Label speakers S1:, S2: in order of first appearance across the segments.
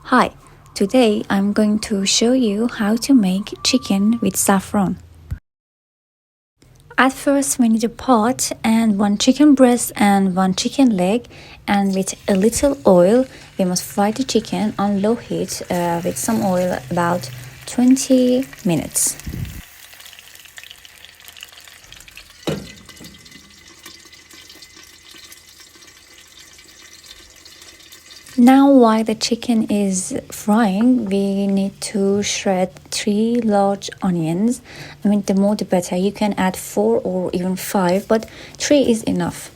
S1: Hi, today I'm going to show you how to make chicken with saffron. At first we need a pot and one chicken breast and one chicken leg, and with a little oil we must fry the chicken on low heat with some oil about 20 minutes. Now while the chicken is frying, we need to shred 3 large onions. I mean, the more the better. You can add 4 or even 5, but 3 is enough.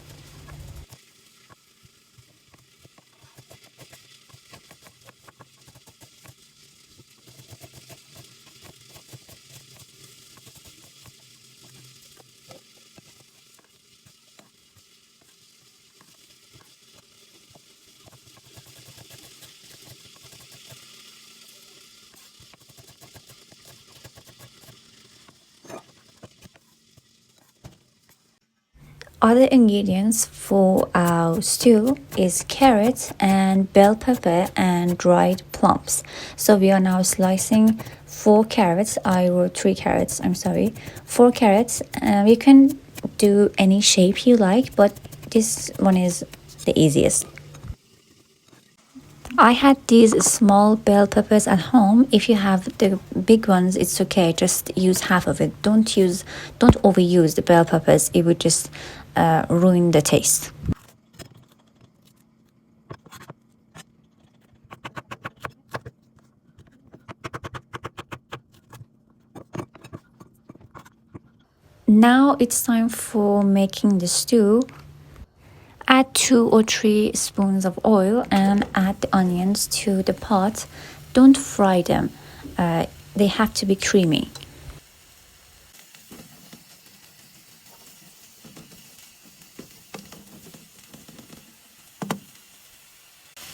S1: Other ingredients for our stew is carrot and bell pepper and dried plums. So we are now slicing 4 carrots. I wrote 3 carrots, I'm sorry. 4 carrots. You can do any shape you like, but this one is the easiest. I had these small bell peppers at home. If you have the big ones, it's okay. Just use half of it. Don't overuse the bell peppers. It would just ruin the taste. Now it's time for making the stew. Add 2 or 3 spoons of oil and add the onions to the pot. Don't fry them. They have to be creamy.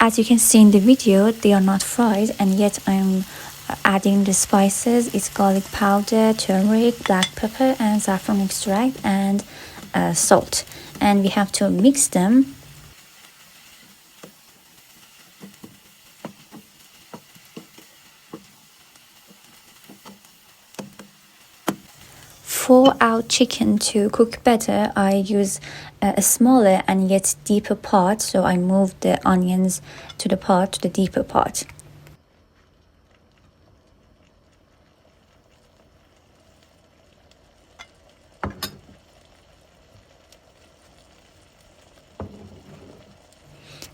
S1: As you can see in the video, they are not fried, and yet I'm adding the spices. It's garlic powder, turmeric, black pepper and saffron extract and salt. And we have to mix them. For our chicken to cook better, I use a smaller and yet deeper pot. So I move the onions to the pot, to the deeper pot.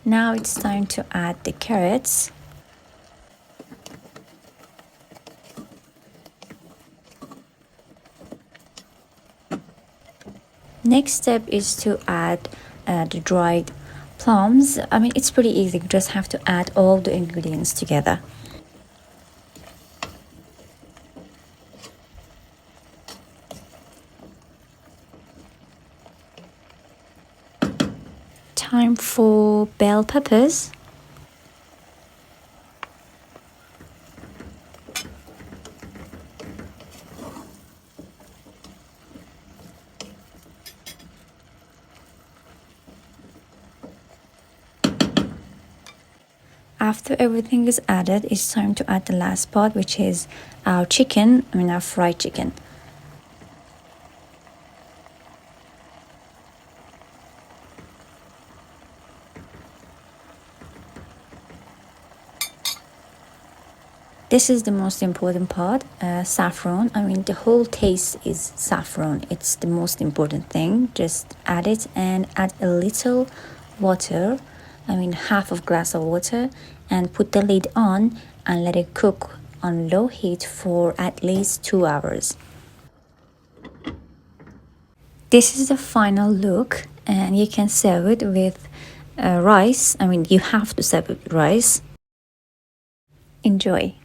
S1: Now it's time to add the carrots. Next step is to add the dried plums. I mean, it's pretty easy. You just have to add all the ingredients together. Time for bell peppers. After everything is added, it's time to add the last part, which is our chicken, our fried chicken. This is the most important part, saffron. The whole taste is saffron. It's the most important thing. Just add it and add a little water. Half of glass of water, and put the lid on and let it cook on low heat for at least 2 hours. This is the final look, and you can serve it with rice. You have to serve it with rice. Enjoy.